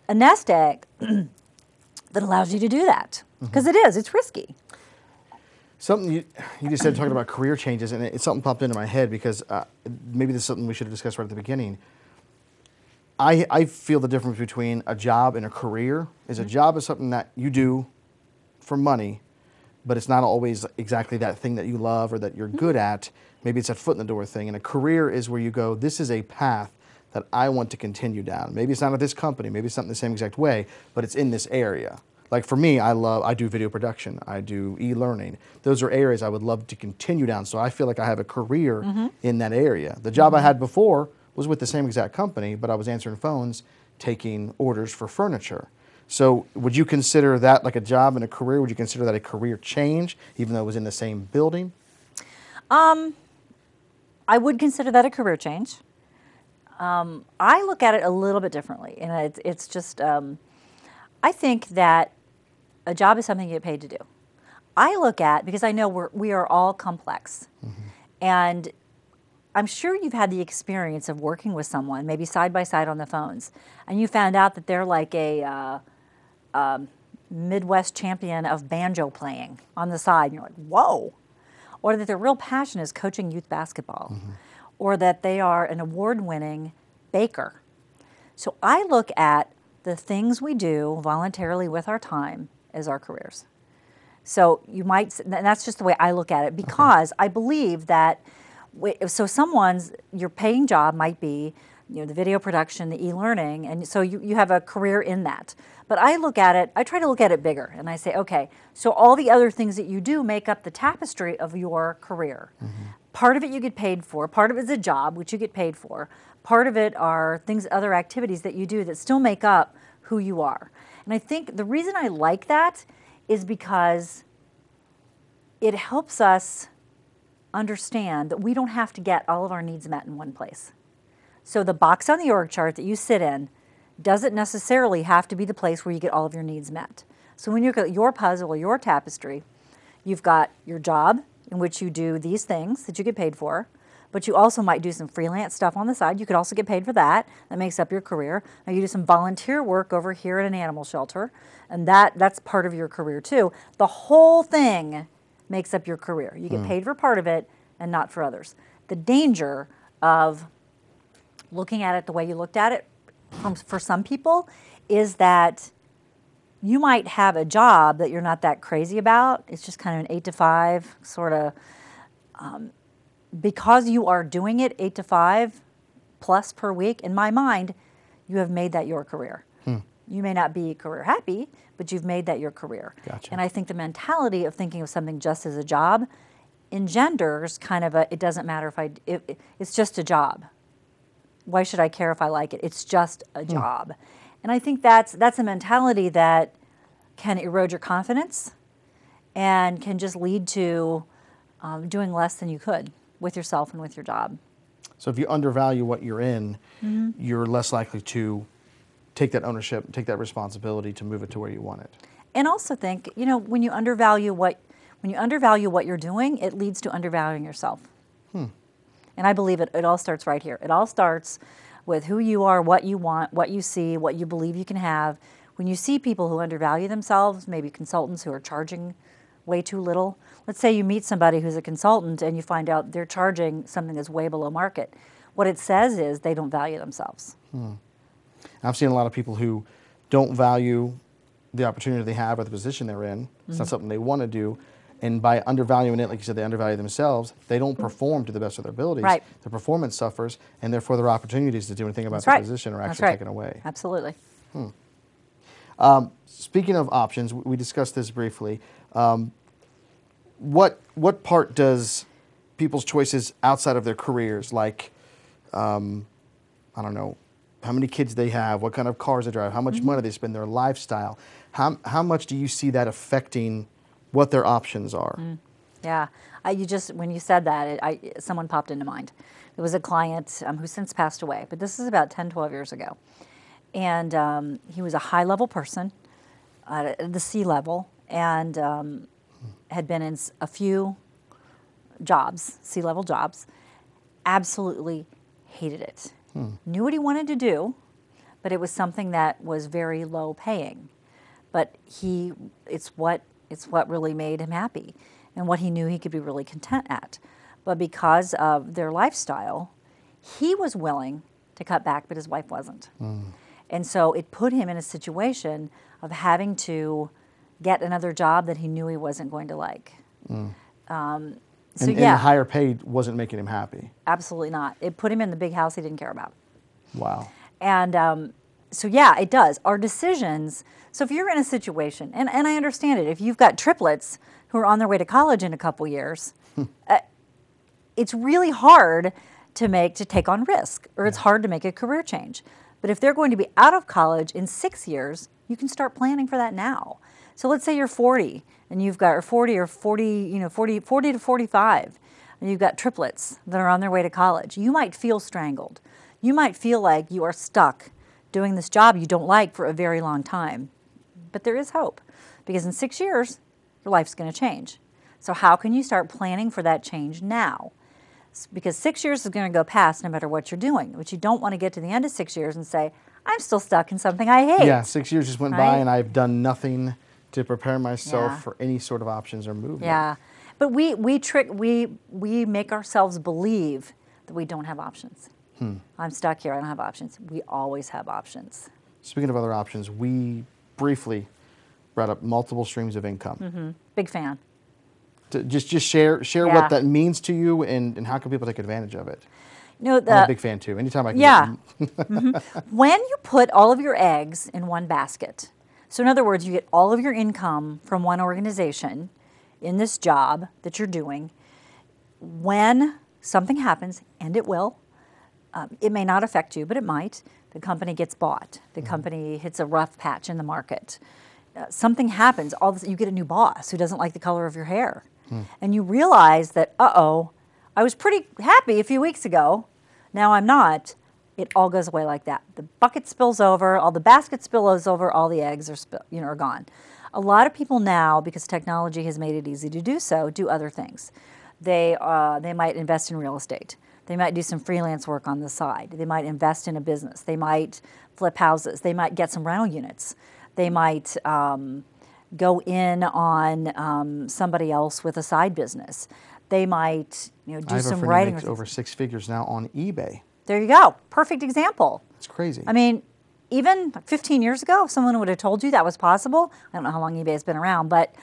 a nest egg that allows you to do that. Because it's risky. Something you just said, talking about career changes, and it's something popped into my head because maybe this is something we should have discussed right at the beginning. I feel the difference between a job and a career is a job is something that you do for money, but it's not always exactly that thing that you love or that you're good at. Maybe it's a foot in the door thing. And a career is where you go, this is a path that I want to continue down. Maybe it's not at this company, maybe it's not in the same exact way, but it's in this area. Like for me, I do video production, I do e-learning. Those are areas I would love to continue down. So I feel like I have a career in that area. The job I had before was with the same exact company, but I was answering phones, taking orders for furniture. So would you consider that like a job and a career? Would you consider that a career change, even though it was in the same building? I would consider that a career change. I look at it a little bit differently, and it's just, I think that a job is something you get paid to do. I look at, because I know we are all complex, and I'm sure you've had the experience of working with someone, maybe side by side on the phones, and you found out that they're like a Midwest champion of banjo playing on the side, and you're like, whoa. Or that their real passion is coaching youth basketball, or that they are an award-winning baker. So I look at the things we do voluntarily with our time as our careers. So you might, and that's just the way I look at it, because I believe that, so your paying job might be, the video production, the e-learning, and so you have a career in that. But I try to look at it bigger, and I say, okay, so all the other things that you do make up the tapestry of your career. Part of it you get paid for, part of it is a job, which you get paid for, part of it are other activities that you do that still make up who you are. And I think the reason I like that is because it helps us understand that we don't have to get all of our needs met in one place. So the box on the org chart that you sit in doesn't necessarily have to be the place where you get all of your needs met. So when you look at your puzzle or your tapestry, you've got your job in which you do these things that you get paid for, but you also might do some freelance stuff on the side. You could also get paid for that. That makes up your career. Now you do some volunteer work over here at an animal shelter, and that's part of your career too. The whole thing makes up your career. You get paid for part of it and not for others. The danger of looking at it the way you looked at it for some people is that you might have a job that you're not that crazy about. It's just kind of an 8 to 5 sort of, because you are doing it 8 to 5 plus per week, in my mind, you have made that your career. You may not be career happy, but you've made that your career. Gotcha. And I think the mentality of thinking of something just as a job engenders kind of it doesn't matter it's just a job. Why should I care if I like it? It's just a job. And I think that's a mentality that can erode your confidence and can just lead to doing less than you could with yourself and with your job. So if you undervalue what you're in, you're less likely to take that ownership, take that responsibility to move it to where you want it. And also think, when you undervalue what you're doing, it leads to undervaluing yourself. And I believe it all starts right here. It all starts with who you are, what you want, what you see, what you believe you can have. When you see people who undervalue themselves, maybe consultants who are charging way too little. Let's say you meet somebody who's a consultant and you find out they're charging something that's way below market. What it says is they don't value themselves. I've seen a lot of people who don't value the opportunity they have or the position they're in. It's not something they want to do. And by undervaluing it, like you said, they undervalue themselves. They don't perform to the best of their abilities. Right. Their performance suffers, and therefore their opportunities to do anything about their position are actually taken away. Absolutely. Speaking of options, we discussed this briefly. What part does people's choices outside of their careers, like, I don't know, how many kids they have, what kind of cars they drive, how much money they spend, their lifestyle. How much do you see that affecting what their options are? Yeah, when you said that, someone popped into mind. There was a client who since passed away, but this is about 10, 12 years ago. And he was a high-level person at the C-level and had been in a few jobs, C-level jobs, absolutely hated it. Knew what he wanted to do, but it was something that was very low paying. But it's what really made him happy and what he knew he could be really content at. But because of their lifestyle, he was willing to cut back, but his wife wasn't. And so it put him in a situation of having to get another job that he knew he wasn't going to like. And the higher paid wasn't making him happy. Absolutely not. It put him in the big house he didn't care about. Wow. And so yeah, it does. Our decisions, so if you're in a situation, and I understand it, if you've got triplets who are on their way to college in a couple years, it's really hard to take on risk, or it's hard to make a career change. But if they're going to be out of college in 6 years, you can start planning for that now. So let's say you're 40 and you've got 40 to 45 and you've got triplets that are on their way to college. You might feel strangled. You might feel like you are stuck doing this job you don't like for a very long time. But there is hope, because in 6 years, your life's going to change. So how can you start planning for that change now? Because 6 years is going to go past no matter what you're doing. But you don't want to get to the end of 6 years and say, I'm still stuck in something I hate. Yeah, 6 years just went by and I've done nothing to prepare myself for any sort of options or movement. Yeah, but we make ourselves believe that we don't have options. I'm stuck here, I don't have options. We always have options. Speaking of other options, we briefly brought up multiple streams of income. Big fan. Just share what that means to you, and how can people take advantage of it? You know, I'm a big fan too. Anytime I can. Yeah. When you put all of your eggs in one basket, so in other words, you get all of your income from one organization in this job that you're doing, when something happens, and it will, it may not affect you, but it might. The company gets bought. The company hits a rough patch in the market. Something happens. You get a new boss who doesn't like the color of your hair. And you realize that, I was pretty happy a few weeks ago. Now I'm not. It all goes away like that. The bucket spills over, all the basket spills over, all the eggs are gone. A lot of people now, because technology has made it easy to do so, do other things. They might invest in real estate. They might do some freelance work on the side. They might invest in a business. They might flip houses. They might get some rental units. They might go in on somebody else with a side business. They might do some writing. Makes over 6 figures now on eBay. There you go. Perfect example. It's crazy. I mean, even 15 years ago, if someone would have told you that was possible, I don't know how long eBay has been around, but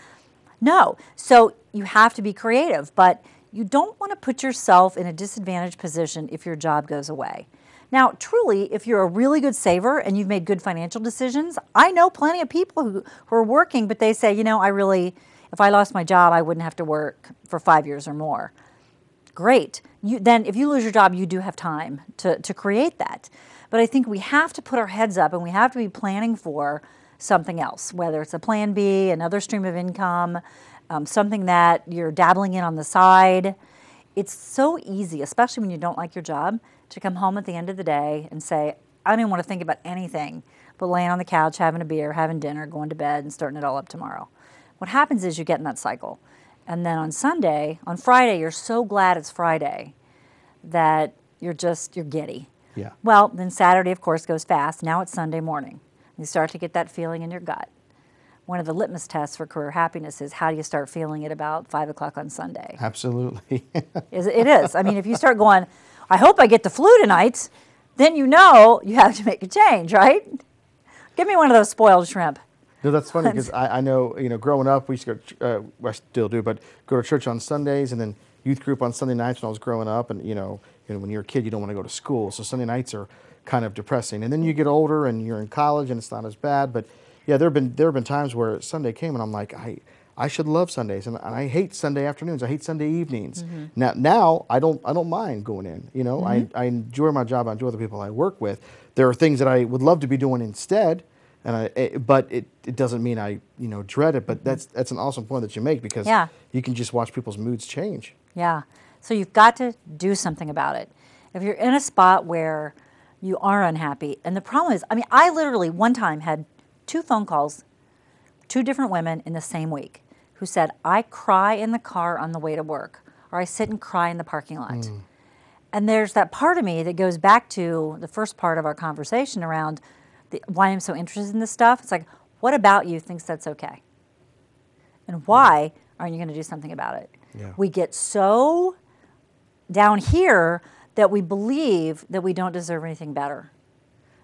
no. So you have to be creative, but you don't want to put yourself in a disadvantaged position if your job goes away. Now, truly, if you're a really good saver and you've made good financial decisions, I know plenty of people who are working, but they say, if I lost my job, I wouldn't have to work for 5 years or more. Great. Then if you lose your job, you do have time to create that. But I think we have to put our heads up and we have to be planning for something else, whether it's a plan B, another stream of income, something that you're dabbling in on the side. It's so easy, especially when you don't like your job, to come home at the end of the day and say, I don't even want to think about anything but laying on the couch, having a beer, having dinner, going to bed, and starting it all up tomorrow. What happens is you get in that cycle. And then on Friday, you're so glad it's Friday that you're giddy. Yeah. Well, then Saturday, of course, goes fast. Now it's Sunday morning. You start to get that feeling in your gut. One of the litmus tests for career happiness is, how do you start feeling it about 5 o'clock on Sunday? Absolutely. It is. I mean, if you start going, I hope I get the flu tonight, then you have to make a change, right? Give me one of those spoiled shrimp. No, that's funny, because I know, growing up, we used to go, I still do, but go to church on Sundays and then youth group on Sunday nights when I was growing up. And, when you're a kid, you don't want to go to school. So Sunday nights are kind of depressing. And then you get older and you're in college and it's not as bad. But yeah, there have been times where Sunday came and I'm like, I I should love Sundays, and I hate Sunday afternoons. I hate Sunday evenings. Now I don't mind going in. You know, I enjoy my job. I enjoy the people I work with. There are things that I would love to be doing instead, but it doesn't mean I dread it. But that's an awesome point that you make, because you can just watch people's moods change. Yeah. So you've got to do something about it. If you're in a spot where you are unhappy, and the problem is, I mean, I literally one time had 2 phone calls, 2 different women in the same week, who said, I cry in the car on the way to work, or I sit and cry in the parking lot. And there's that part of me that goes back to the first part of our conversation around why I'm so interested in this stuff. It's like, what about you thinks that's okay? And why aren't you going to do something about it? Yeah. We get so down here that we believe that we don't deserve anything better.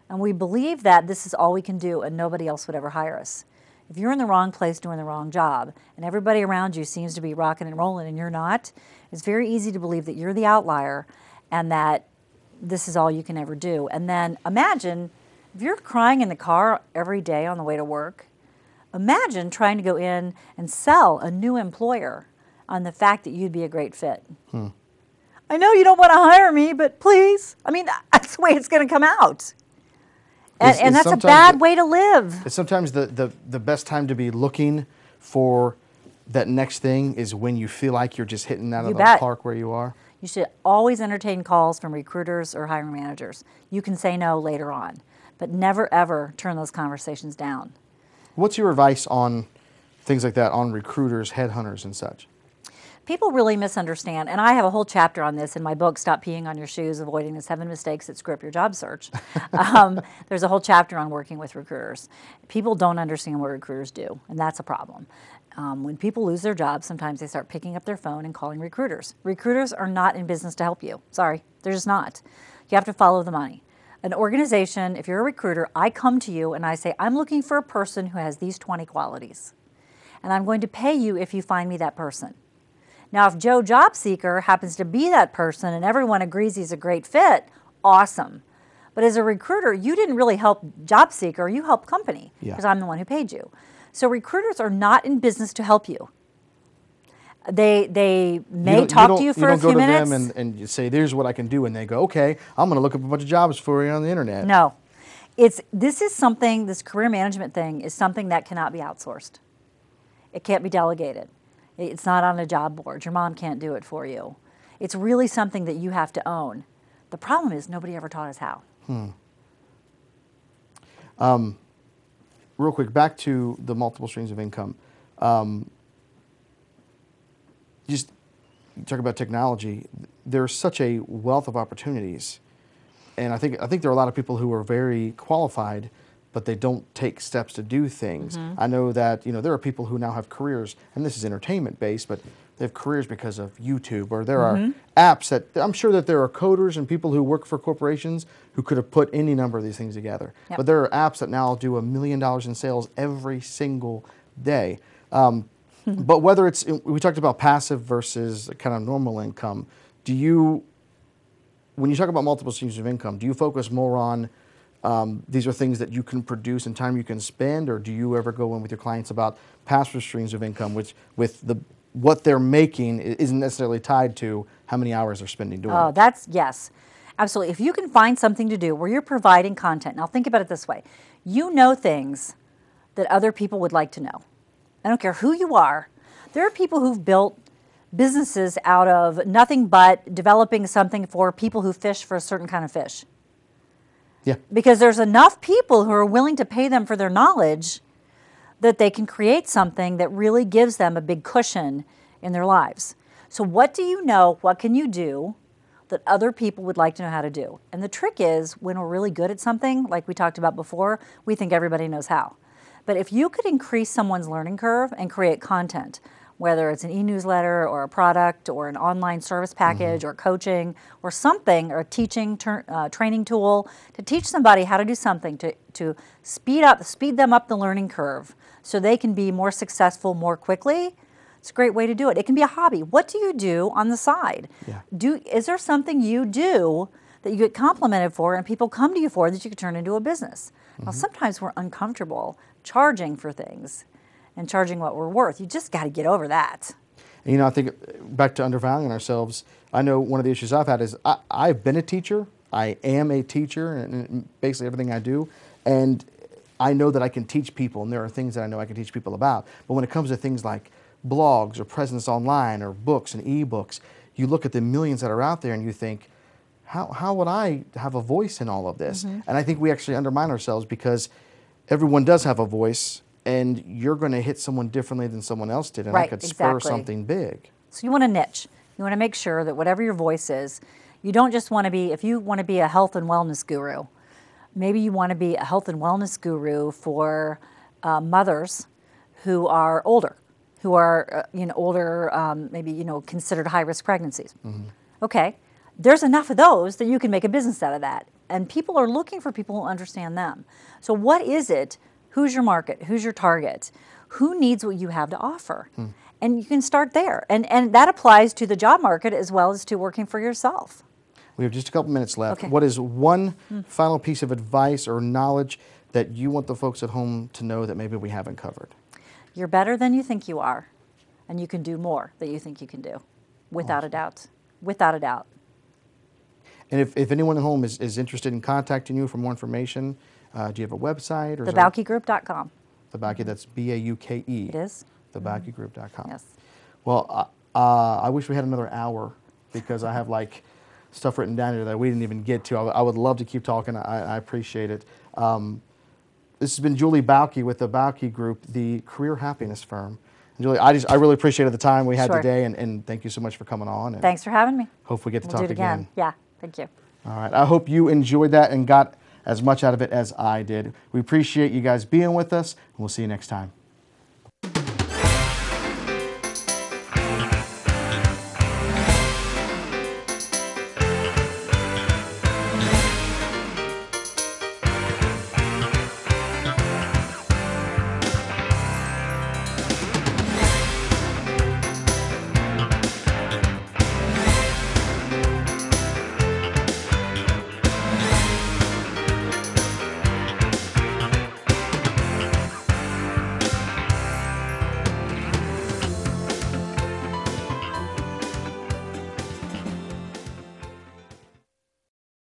And we believe that this is all we can do and nobody else would ever hire us. If you're in the wrong place doing the wrong job and everybody around you seems to be rocking and rolling and you're not, it's very easy to believe that you're the outlier and that this is all you can ever do. And then imagine if you're crying in the car every day on the way to work, imagine trying to go in and sell a new employer on the fact that you'd be a great fit. I know you don't want to hire me, but please. I mean, that's the way it's going to come out. And that's a bad way to live. Sometimes the best time to be looking for that next thing is when you feel like you're just hitting out of the park where you are. You should always entertain calls from recruiters or hiring managers. You can say no later on, but never ever turn those conversations down. What's your advice on things like that, on recruiters, headhunters, and such? People really misunderstand, and I have a whole chapter on this in my book, Stop Peeing on Your Shoes, Avoiding the 7 Mistakes That Screw Up Your Job Search. There's a whole chapter on working with recruiters. People don't understand what recruiters do, and that's a problem. When people lose their jobs, sometimes they start picking up their phone and calling recruiters. Recruiters are not in business to help you. Sorry, they're just not. You have to follow the money. An organization, if you're a recruiter, I come to you and I say, I'm looking for a person who has these 20 qualities, and I'm going to pay you if you find me that person. Now, if Joe Job Seeker happens to be that person and everyone agrees he's a great fit, awesome. But as a recruiter, you didn't really help Job Seeker, you helped company, because I'm the one who paid you. So recruiters are not in business to help you. They may talk to you for a few minutes. You don't go to them and you say, there's what I can do, and they go, okay, I'm going to look up a bunch of jobs for you on the internet. No. This career management thing is something that cannot be outsourced. It can't be delegated. It's not on a job board. Your mom can't do it for you. It's really something that you have to own. The problem is nobody ever taught us how. Real quick, back to the multiple streams of income. You talk about technology. There's such a wealth of opportunities, and I think there are a lot of people who are very qualified, but they don't take steps to do things. I know that there are people who now have careers, and this is entertainment based, but they have careers because of YouTube, or there are apps that I'm sure that there are coders and people who work for corporations who could have put any number of these things together. But there are apps that now do $1 million in sales every single day. But whether we talked about passive versus kind of normal income, when you talk about multiple streams of income, do you focus more on these are things that you can produce and time you can spend, or do you ever go in with your clients about passive streams of income, which what they're making isn't necessarily tied to how many hours they're spending doing it? Yes, absolutely. If you can find something to do where you're providing content, now think about it this way. You know things that other people would like to know. I don't care who you are. There are people who've built businesses out of nothing but developing something for people who fish for a certain kind of fish. Yeah. Because there's enough people who are willing to pay them for their knowledge that they can create something that really gives them a big cushion in their lives. So what do you know, what can you do that other people would like to know how to do? And the trick is, when we're really good at something, like we talked about before, we think everybody knows how. But if you could increase someone's learning curve and create content, whether it's an e-newsletter or a product or an online service package or coaching or something, or a teaching training tool to teach somebody how to do something to speed them up the learning curve so they can be more successful more quickly, it's a great way to do it. It can be a hobby. What do you do on the side? Is there something you do that you get complimented for and people come to you for that you could turn into a business? Now, sometimes we're uncomfortable charging for things. and charging what we're worth. You just got to get over that. And, I think back to undervaluing ourselves, I know one of the issues I've had is I've been a teacher. I am a teacher in basically everything I do. And I know that I can teach people, and there are things that I know I can teach people about. But when it comes to things like blogs or presence online or books and ebooks, you look at the millions that are out there and you think, how would I have a voice in all of this? And I think we actually undermine ourselves because everyone does have a voice, and you're going to hit someone differently than someone else did, and that could spur something big. So you want to niche. You want to make sure that whatever your voice is, you don't just want to be, if you want to be a health and wellness guru, maybe you want to be a health and wellness guru for mothers who are older, who are older, maybe considered high-risk pregnancies. Okay, there's enough of those that you can make a business out of that, and people are looking for people who understand them. So what is it? Who's your market? Who's your target? Who needs what you have to offer? And you can start there, and that applies to the job market as well as to working for yourself. We have just a couple minutes left. Okay. What is one final piece of advice or knowledge that you want the folks at home to know that maybe we haven't covered? You're better than you think you are, and you can do more than you think you can do, without a doubt. Without a doubt. And if anyone at home is interested in contacting you for more information, do you have a website? Or TheBaukegroup.com. The Bauke, that's B-A-U-K-E. It is. TheBaukegroup.com. Yes. Well, I wish we had another hour because I have stuff written down here that we didn't even get to. I would love to keep talking. I appreciate it. This has been Julie Bauke with the Bauke Group, the career happiness firm. And Julie, I really appreciated the time we had today, and thank you so much for coming on. And thanks for having me. Hope we get to talk do it again. Yeah, thank you. All right. I hope you enjoyed that and got as much out of it as I did. We appreciate you guys being with us, and we'll see you next time.